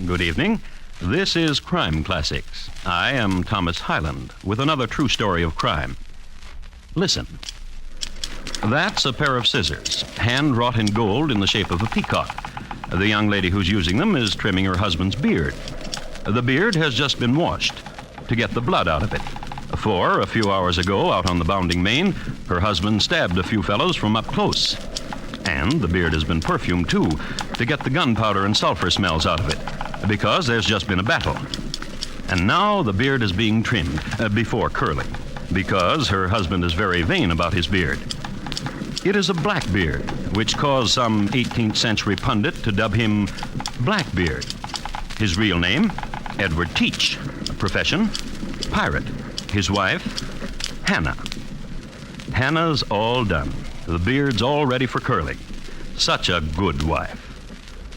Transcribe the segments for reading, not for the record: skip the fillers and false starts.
Good evening. This is Crime Classics. I am Thomas Hyland with another true story of crime. Listen. That's a pair of scissors, hand-wrought in gold in the shape of a peacock. The young lady who's using them is trimming her husband's beard. The beard has just been washed to get the blood out of it. For a few hours ago, out on the bounding main, her husband stabbed a few fellows from up close. And the beard has been perfumed, too, to get the gunpowder and sulfur smells out of it, because there's just been a battle. And now the beard is being trimmed before curling, because her husband is very vain about his beard. It is a Blackbeard, which caused some 18th century pundit to dub him Blackbeard. His real name, Edward Teach. Profession, pirate. His wife, Hannah. Hannah's all done. The beard's all ready for curling. Such a good wife.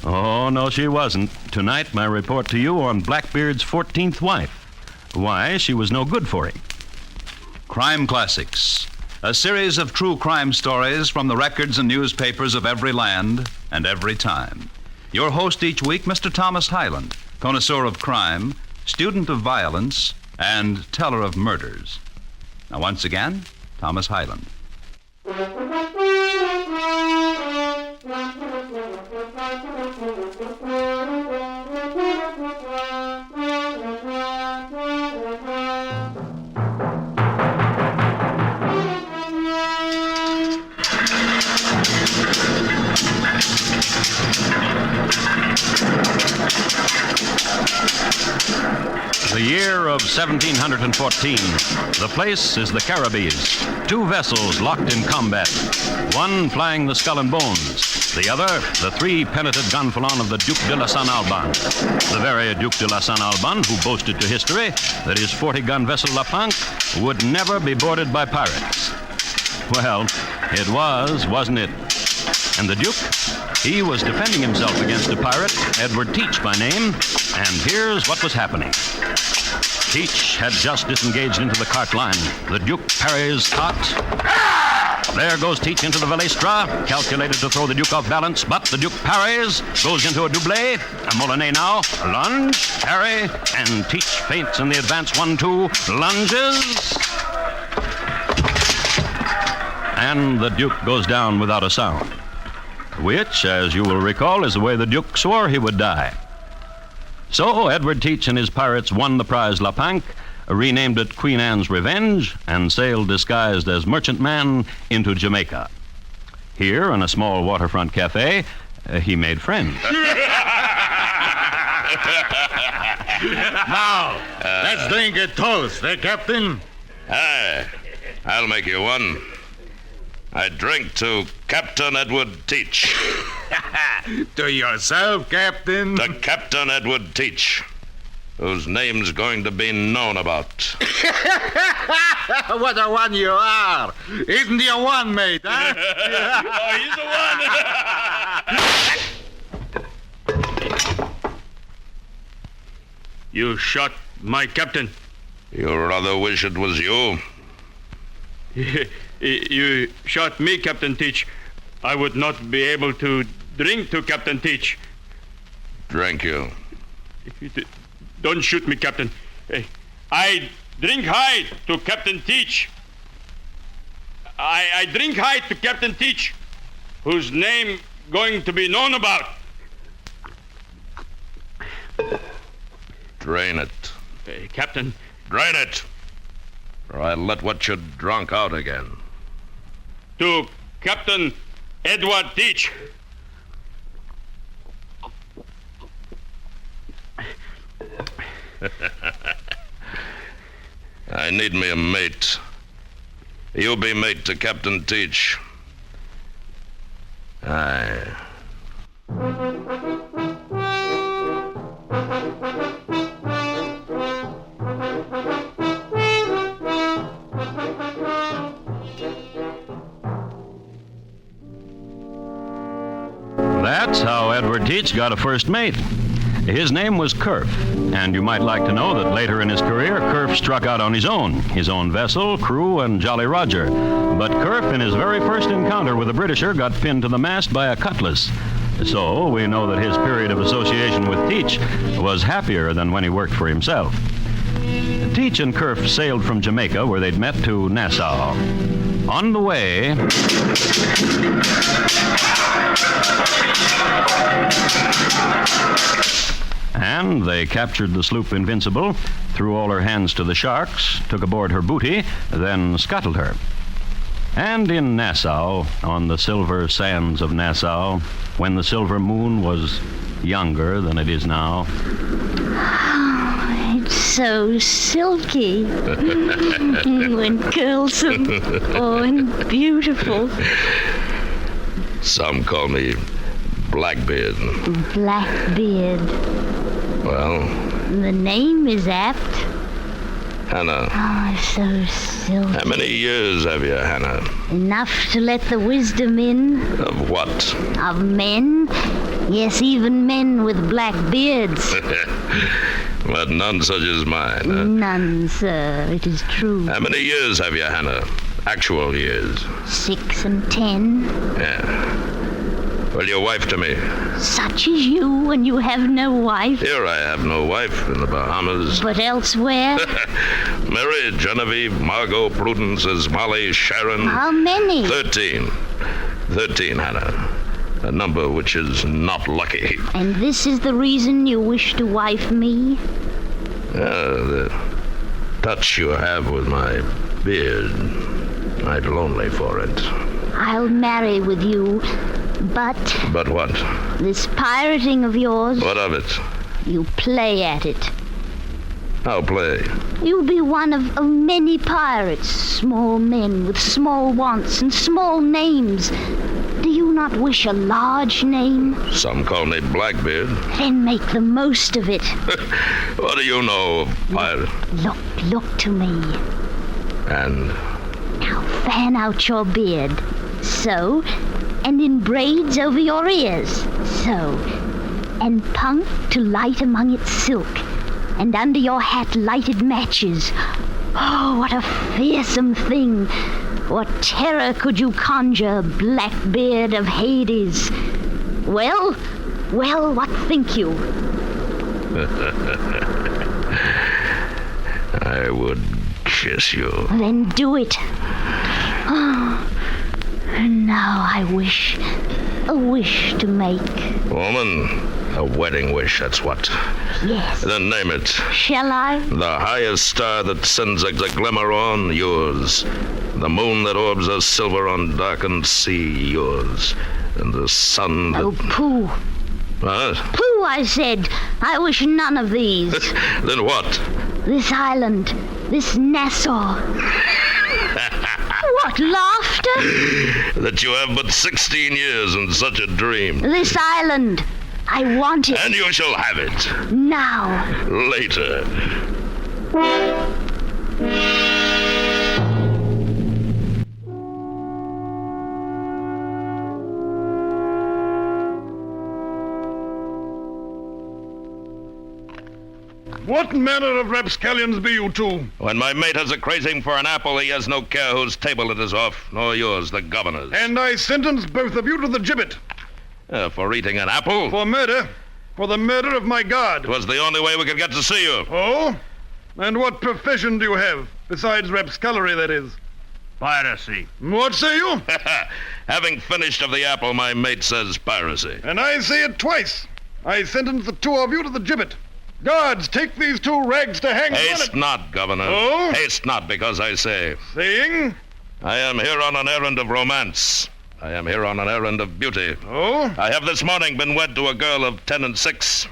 Oh, no, she wasn't. Tonight, my report to you on Blackbeard's 14th wife. Why she was no good for him. Crime Classics, a series of true crime stories from the records and newspapers of every land and every time. Your host each week, Mr. Thomas Hyland, connoisseur of crime, student of violence, and teller of murders. Now, once again, Thomas Hyland. The year of 1714. The place is the Caribbees. Two vessels locked in combat. One flying the Skull and Bones. The other, the three penitent gonfalon of the Duc de la San Alban. The very Duc de la San Alban who boasted to history that his 40-gun vessel La Planque would never be boarded by pirates. Well, it was, wasn't it? And the Duke, he was defending himself against a pirate, Edward Teach by name, and here's what was happening. Teach had just disengaged into the cart line. The Duke parries cart. There goes Teach into the Valestra, calculated to throw the Duke off balance, but the Duke parries, goes into a doublé, a Molinet now, lunge, parry, and Teach feints in the advance 1-2, lunges, and the Duke goes down without a sound, which, as you will recall, is the way the Duke swore he would die. So Edward Teach and his pirates won the prize La Planque, renamed it Queen Anne's Revenge, and sailed disguised as merchantman into Jamaica. Here, in a small waterfront cafe, he made friends. Now, let's drink a toast, eh, Captain? Aye, I'll make you one. I drink to Captain Edward Teach. To yourself, Captain. To Captain Edward Teach, whose name's going to be known about. What a one you are. Isn't he a one, mate, huh? Oh, he's a one. You shot my captain. You rather wish it was you? You shot me, Captain Teach. I would not be able to drink to Captain Teach. Drink you. Don't shoot me, Captain. I drink high to Captain Teach. I drink high to Captain Teach, whose name going to be known about. Drain it. Captain. Drain it, or I'll let what you drunk out again. To Captain Edward Teach. I need me a mate. You be mate to Captain Teach. Aye. That's how Edward Teach got a first mate. His name was Kerf, and you might like to know that later in his career, Kerf struck out on his own vessel, crew, and Jolly Roger. But Kerf, in his very first encounter with a Britisher, got pinned to the mast by a cutlass. So we know that his period of association with Teach was happier than when he worked for himself. Teach and Kerf sailed from Jamaica, where they'd met, to Nassau. On the way, and they captured the sloop Invincible, threw all her hands to the sharks, took aboard her booty, then scuttled her. And in Nassau, on the silver sands of Nassau, when the silver moon was younger than it is now. Oh, it's so silky. When curls and beautiful. Some call me Blackbeard. Blackbeard. Well, The name is apt. Hannah. Oh, so silky. How many years have you, Hannah? Enough to let the wisdom in Of what? of men. Yes, even men with black beards. But none such as mine. Huh? None, sir. It is true. How many years have you, Hannah? Actual years. 6 and 10. Yeah. Well, your wife to me. Such as you, and you have no wife. Here I have no wife in the Bahamas. But elsewhere, Mary, Genevieve, Margot, Prudence, Molly, Sharon. how many? 13. 13, Hannah. A number which is not lucky. And this is the reason you wish to wife me? The touch you have with my beard. I'd lonely for it. I'll marry with you, but But what? this pirating of yours, What of it? you play at it. I'll play. You'll be one of many pirates, small men with small wants and small names. Do you not wish a large name? Some call me Blackbeard. Then make the most of it. What do you know of pirate? Look to me. And Now fan out your beard. So. And in braids over your ears. So. And punk to light among its silk. And under your hat lighted matches. Oh, what a fearsome thing. What terror could you conjure, Blackbeard of Hades? Well, what think you? I would kiss you. Then do it. Oh, and now I wish, a wish to make. Woman, a wedding wish, that's what. Yes. Then name it. Shall I? The highest star that sends a glimmer on, yours. The moon that orbs a silver on darkened sea, yours. And the sun that... Oh, pooh. What? Pooh, I said. I wish none of these. Then what? This island. This Nassau. What, laughter? That you have but 16 years in such a dream. This island. I want it. And you shall have it. Now. Later. What manner of rapscallions be you two? When my mate has a craving for an apple, he has no care whose table it is off, nor yours, the governor's. And I sentence both of you to the gibbet. For eating an apple? For murder. For the murder of my guard. It was the only way we could get to see you. Oh? And what profession do you have? Besides rapscallery, that is. Piracy. What say you? Having finished of the apple, my mate says piracy. And I say it twice. I sentence the two of you to the gibbet. Guards, take these two rags to hang. Haste not, Governor. Oh? Haste not, because I say, Saying? I am here on an errand of romance. I am here on an errand of beauty. Oh? I have this morning been wed to a girl of 10 and 6.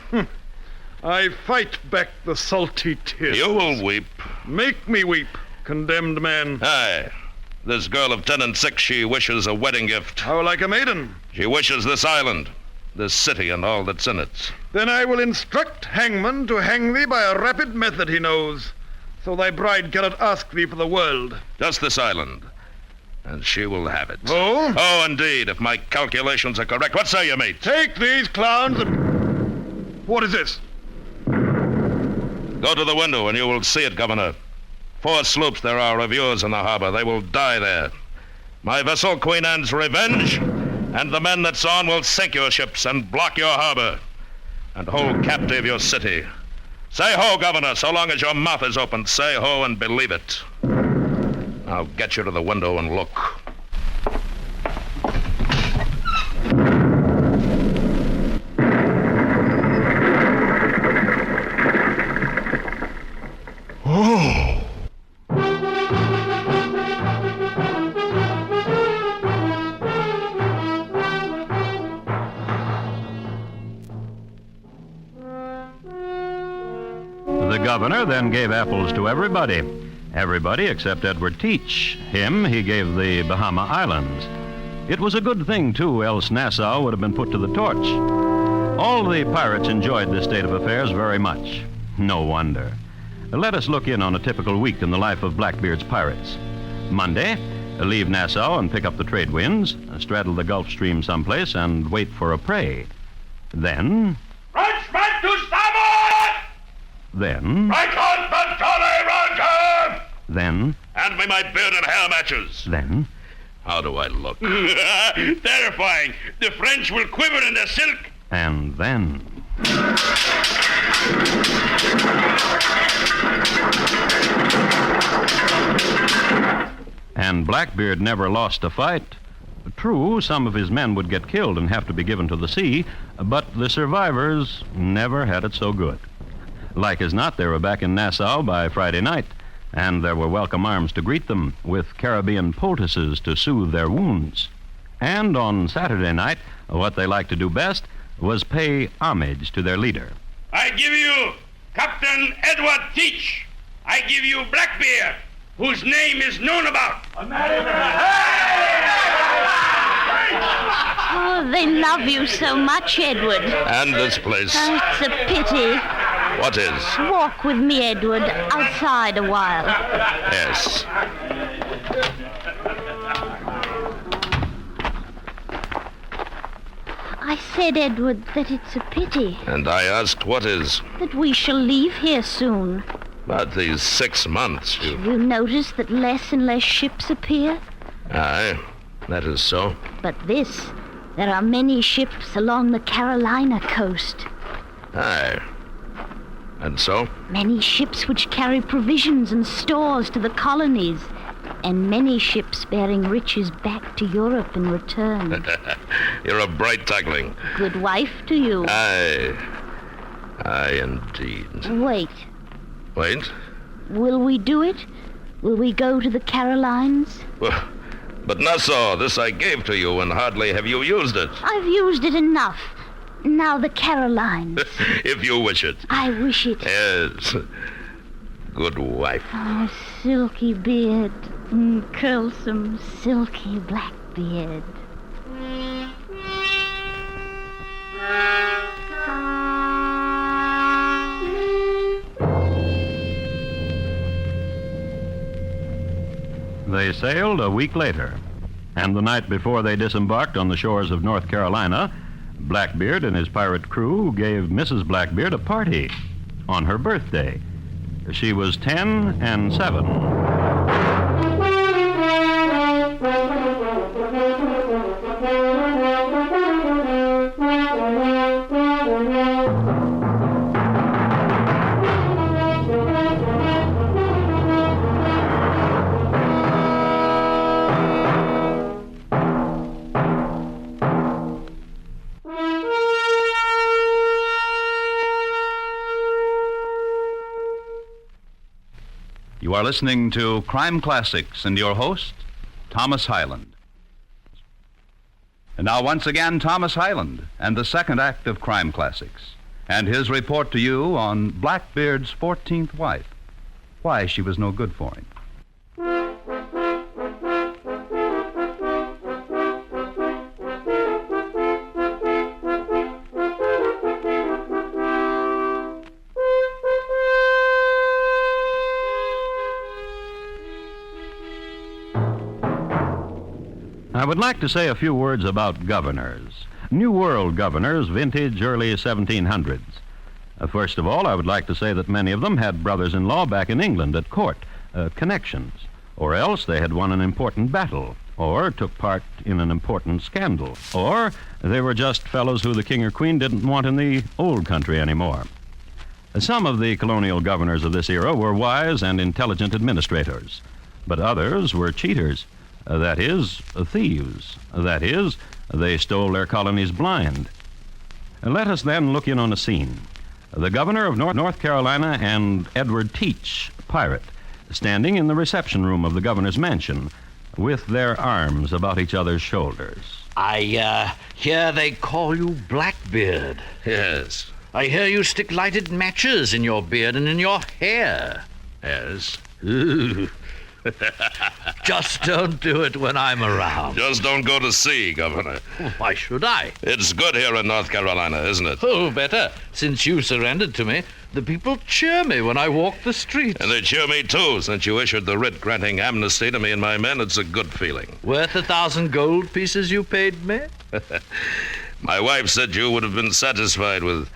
I fight back the salty tears. You will weep. Make me weep, condemned man. Aye. This girl of 10 and 6, she wishes a wedding gift. How like a maiden? She wishes this island, this city and all that's in it. Then I will instruct hangman to hang thee by a rapid method he knows, so thy bride cannot ask thee for the world. Just this island, and she will have it. Oh? Oh, indeed, if my calculations are correct. What say you, mate? Take these clowns and... What is this? Go to the window and you will see it, Governor. 4 sloops there are of yours in the harbor. They will die there. My vessel, Queen Anne's Revenge, and the men that's on will sink your ships and block your harbor. and hold captive your city. Say ho, Governor, so long as your mouth is open. Say ho and believe it. Now get you to the window and look. The governor then gave apples to everybody. Everybody except Edward Teach. Him he gave the Bahama Islands. It was a good thing, too, else Nassau would have been put to the torch. All the pirates enjoyed this state of affairs very much. No wonder. Let us look in on a typical week in the life of Blackbeard's pirates. Monday, leave Nassau and pick up the trade winds, straddle the Gulf Stream someplace and wait for a prey. Then... Frenchman to starboard! Then... Right on, Montgomery, Roger! Then... Hand me my beard and hair matches. Then... How do I look? Terrifying. The French will quiver in their silk. And then... And Blackbeard never lost a fight. True, some of his men would get killed and have to be given to the sea, but the survivors never had it so good. Like as not, they were back in Nassau by Friday night, and there were welcome arms to greet them, with Caribbean poultices to soothe their wounds. And on Saturday night, what they liked to do best was pay homage to their leader. I give you Captain Edward Teach. I give you Blackbeard, whose name is known about. Oh, they love you so much, Edward. And this place. Oh, it's a pity. What is? Walk with me, Edward, outside a while. Yes. I said, Edward, that it's a pity And I asked what is. that we shall leave here soon. But these 6 months, you... You notice that less and less ships appear? Aye, that is so. But there are many ships along the Carolina coast. Aye. And so? Many ships which carry provisions and stores to the colonies, and many ships bearing riches back to Europe in return. You're a bright tackling. Good wife to you. Aye. Aye, indeed. Wait. Wait. Will we do it? Will we go to the Carolines? Well, but Nassau, this I gave to you, and hardly have you used it. I've used it enough. Now the Carolines. If you wish it. I wish it. Yes. Good wife. Oh, silky beard. Curlsome, silky black beard. They sailed a week later, and the night before they disembarked on the shores of North Carolina, Blackbeard and his pirate crew gave Mrs. Blackbeard a party on her birthday. She was 10 and 7. You are listening to Crime Classics and your host, Thomas Hyland. And now, once again, Thomas Hyland and the second act of Crime Classics and his report to you on Blackbeard's 14th wife, why she was no good for him. I would like to say a few words about governors. New World governors, vintage early 1700s. First of all, I would like to say that many of them had brothers-in-law back in England at court, connections, or else they had won an important battle. or took part in an important scandal, or they were just fellows who the king or queen didn't want in the old country anymore. Some of the colonial governors of this era were wise and intelligent administrators, but others were cheaters, that is, thieves, that is, they stole their colonies blind. Let us then look in on a scene. The governor of North Carolina and Edward Teach, pirate, standing in the reception room of the governor's mansion with their arms about each other's shoulders. I hear they call you Blackbeard. Yes. I hear you stick lighted matches in your beard and in your hair. Yes. Ooh. Just don't do it when I'm around. Just don't go to sea, Governor. Why should I? It's good here in North Carolina, isn't it? Oh, better. Since you surrendered to me, the people cheer me when I walk the streets. And they cheer me, too, since you issued the writ granting amnesty to me and my men. It's a good feeling. Worth 1,000 gold pieces you paid me? My wife said you would have been satisfied with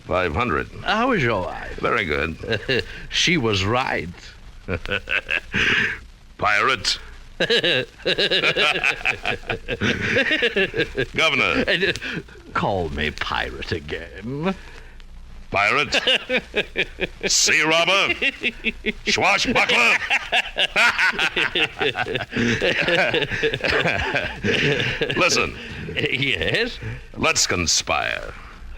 500. How is your wife? Very good. She was right. Pirate. Governor. Call me pirate again. Pirate. Sea robber. Swashbuckler. Listen. Yes? Let's conspire.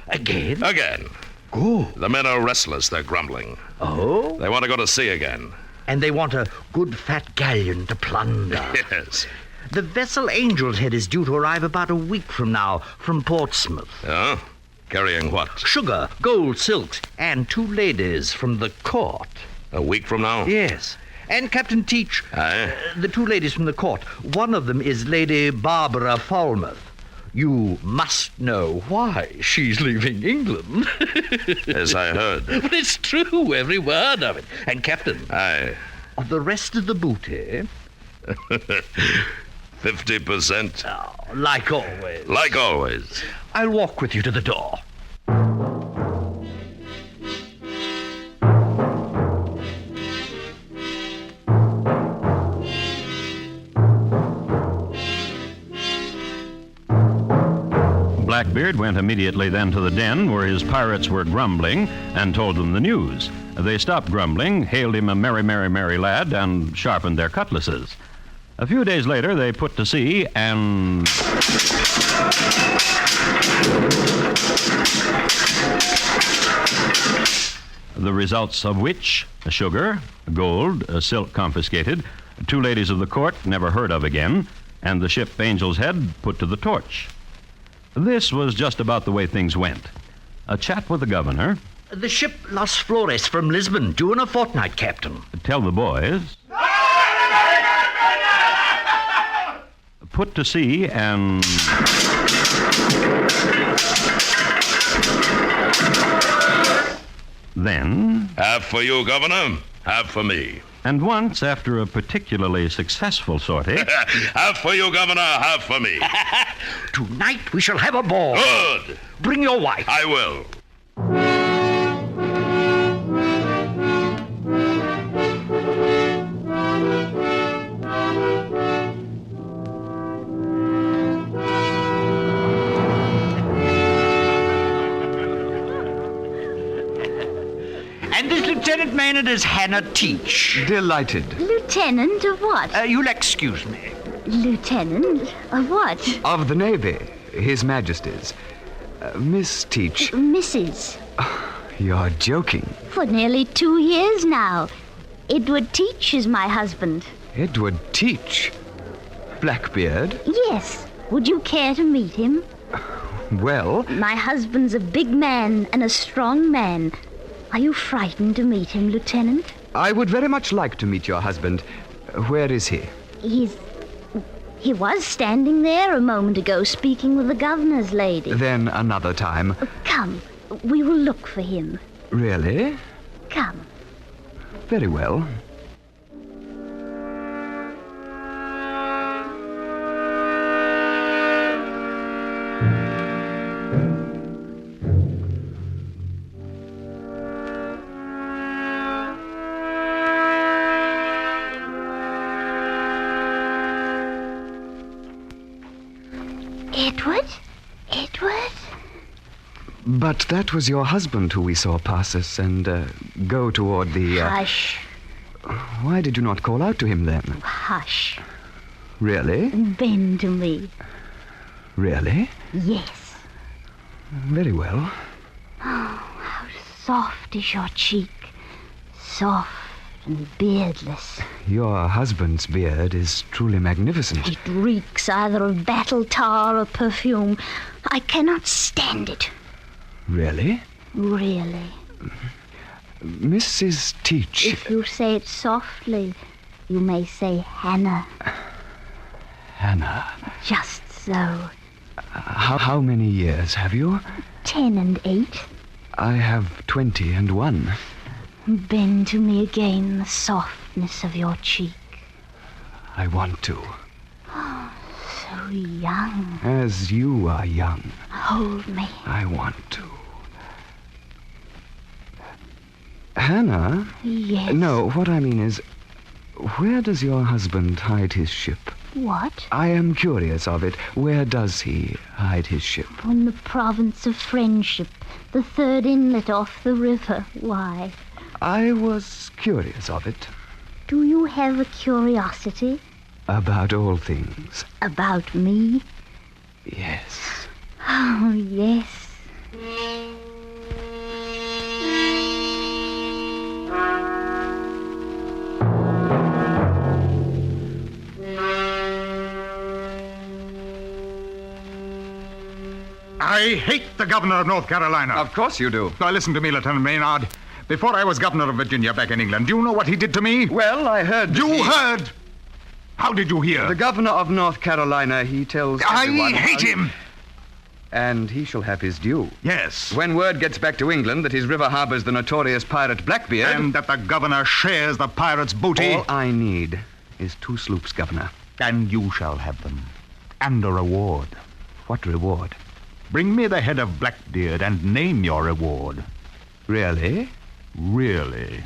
Again? Again. Good. The men are restless. They're grumbling. Oh? They want to go to sea again. And they want a good fat galleon to plunder. Yes. The vessel Angel's Head is due to arrive about a week from now from Portsmouth. Yeah? Carrying what? Sugar, gold, silks, and 2 ladies from the court. A week from now? Yes. And Captain Teach, Aye? the 2 ladies from the court. One of them is Lady Barbara Falmouth. You must know why she's leaving England. As I heard. But it's true, every word of it. And, Captain, Aye. of the rest of the booty, 50%. oh, like always, Like always. I'll walk with you to the door. Blackbeard went immediately then to the den where his pirates were grumbling and told them the news. They stopped grumbling, hailed him a merry, merry, merry lad, and sharpened their cutlasses. A few days later, they put to sea and... the results of which, sugar, gold, silk confiscated, 2 ladies of the court never heard of again, and the ship Angel's Head put to the torch. This was just about the way things went. A chat with the governor. The ship Las Flores from Lisbon, due in a fortnight, Captain. Tell the boys. Put to sea and... then... Half for you, Governor. Half for me. And once, after a particularly successful sortie... Half for you, Governor. Half for me. Tonight we shall have a ball. Good. Bring your wife. I will. And this Lieutenant Maynard is Hannah Teach. Delighted. Lieutenant of what? You'll excuse me. Lieutenant of what? Of the Navy, His Majesty's. Miss Teach, Mrs. you're joking. For nearly 2 years now. Edward Teach is my husband. Edward Teach? Blackbeard? Yes. Would you care to meet him? Well, My husband's a big man and a strong man. Are you frightened to meet him, Lieutenant? I would very much like to meet your husband. Where is he? He was standing there a moment ago speaking with the governor's lady. Then another time. Come, we will look for him. Really? Come. Very well. But that was your husband who we saw pass us and go toward the... Hush. Why did you not call out to him then? Hush. Really? Bend to me. Really? Yes. Very well. Oh, how soft is your cheek. Soft and beardless. Your husband's beard is truly magnificent. It reeks either of battle tar or perfume. I cannot stand it. Really? Really. Mrs. Teach... If you say it softly, you may say Hannah. Hannah. Just so. How many years have you? 10 and 8. I have 20 and 1. Bend to me again the softness of your cheek. I want to. So young. As you are young. Hold me. I want to. Hannah? Yes. No, what I mean is, where does your husband hide his ship? What? I am curious of it. Where does he hide his ship? In the province of Friendship, the third inlet off the river. Why? I was curious of it. Do you have a curiosity? About all things. About me? Yes. Oh, yes. I hate the governor of North Carolina. Of course you do. Now, listen to me, Lieutenant Maynard. Before I was governor of Virginia back in England, do you know what he did to me? Well, I heard... You heard? How did you hear? The governor of North Carolina, he tells everyone... I hate him! And he shall have his due. Yes. When word gets back to England that his river harbors the notorious pirate Blackbeard... And that the governor shares the pirate's booty. All I need is 2 sloops, Governor. And you shall have them. And a reward. What reward? Bring me the head of Blackbeard and name your reward. Really? Really.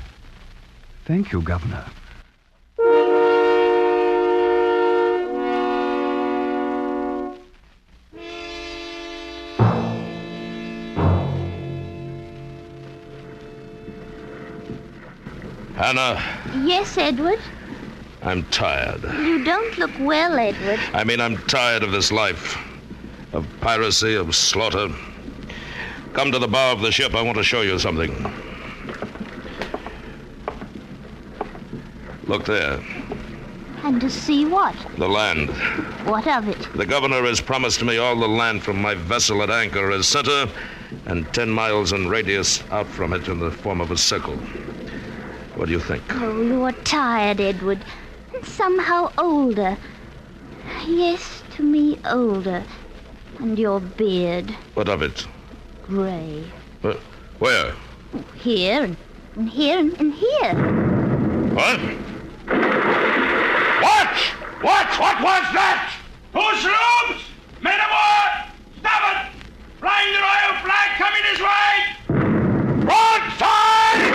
Thank you, Governor. Hannah, Yes, Edward? I'm tired. You don't look well, Edward. I mean, I'm tired of this life. Of piracy, of slaughter. Come to the bow of the ship. I want to show you something. Look there. And to see what? The land. What of it? The governor has promised me all the land from my vessel at anchor as center and 10 miles in radius out from it in the form of a circle. What do you think? Oh, you are tired, Edward. And somehow older. Yes, to me, older. And your beard. What of it? Gray. Where? Here, and here, and here. What? What was that? 2 sloops! Men of war! Stop it! Flying the royal flag coming this way! Broadside!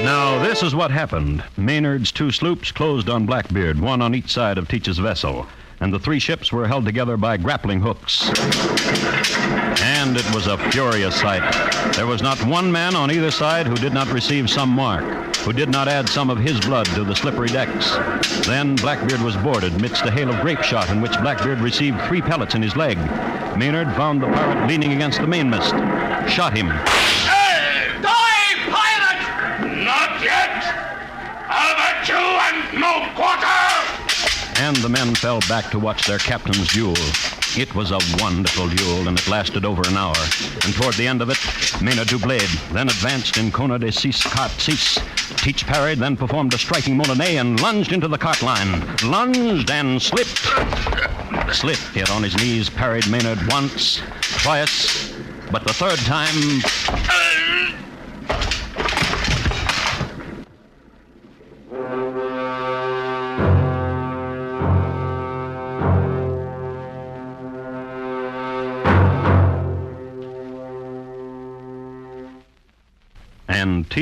Now, this is what happened. Maynard's 2 sloops closed on Blackbeard, 1 on each side of Teach's vessel, and the 3 ships were held together by grappling hooks. And it was a furious sight. There was not one man on either side who did not receive some mark, who did not add some of his blood to the slippery decks. Then Blackbeard was boarded midst a hail of grape shot in which Blackbeard received 3 pellets in his leg. Maynard found the pirate leaning against the mainmast, shot him. Not yet! Over 2 and no quarter! And the men fell back to watch their captain's duel. It was a wonderful duel, and it lasted over an hour. And toward the end of it, Maynard Dublade then advanced in Kona de Cis Cart Cis. Teach parried, then performed a striking molinet and lunged into the cart line. Lunged and slipped. Slipped, yet on his knees parried Maynard once, twice, but the third time...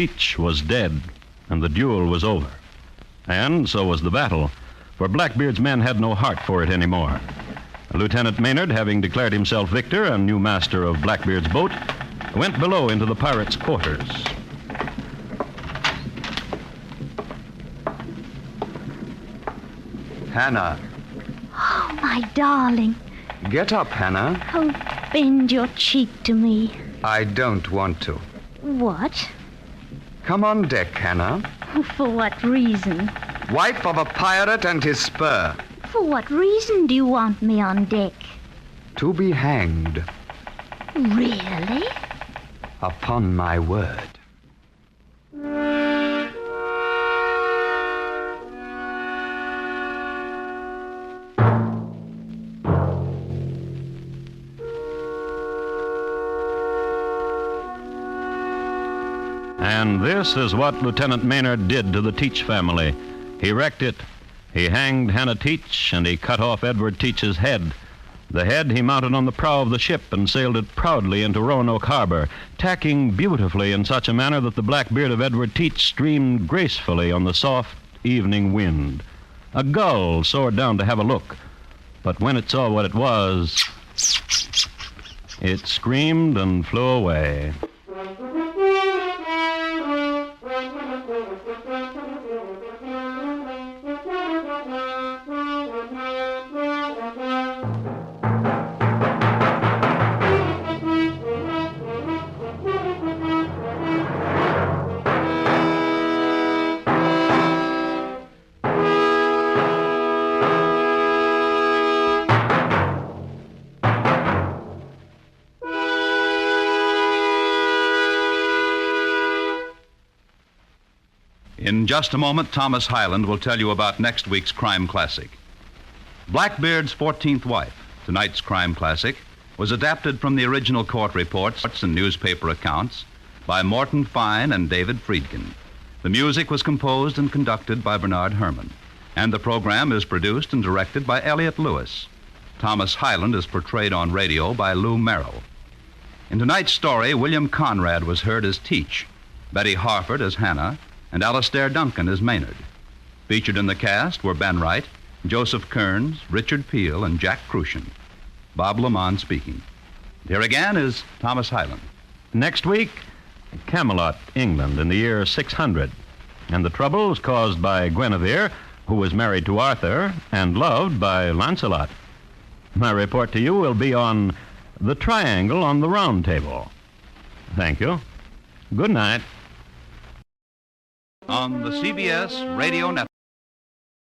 Teach was dead, and the duel was over. And so was the battle, for Blackbeard's men had no heart for it anymore. Lieutenant Maynard, having declared himself victor and new master of Blackbeard's boat, went below into the pirates' quarters. Hannah, Oh, my darling. get up, Hannah. Oh, bend your cheek to me. I don't want to. What? Come on deck, Hannah. For what reason? Wife of a pirate and his spur. For what reason do you want me on deck? To be hanged. Really? Upon my word. And this is what Lieutenant Maynard did to the Teach family. He wrecked it. He hanged Hannah Teach, and he cut off Edward Teach's head. The head he mounted on the prow of the ship and sailed it proudly into Roanoke Harbor, tacking beautifully in such a manner that the black beard of Edward Teach streamed gracefully on the soft evening wind. A gull soared down to have a look, but when it saw what it was, it screamed and flew away. In just a moment, Thomas Hyland will tell you about next week's crime classic. Blackbeard's 14th Wife, tonight's crime classic, was adapted from the original court reports and newspaper accounts by Morton Fine and David Friedkin. The music was composed and conducted by Bernard Herrmann, and the program is produced and directed by Elliott Lewis. Thomas Hyland is portrayed on radio by Lou Merrill. In tonight's story, William Conrad was heard as Teach, Betty Harford as Hannah, and Alastair Duncan as Maynard. Featured in the cast were Ben Wright, Joseph Kearns, Richard Peel, and Jack Crucian. Bob Lamont speaking. Here again is Thomas Hyland. Next week, Camelot, England, in the year 600, and the troubles caused by Guinevere, who was married to Arthur and loved by Lancelot. My report to you will be on The Triangle on the Round Table. Thank you. Good night. On the CBS Radio Network.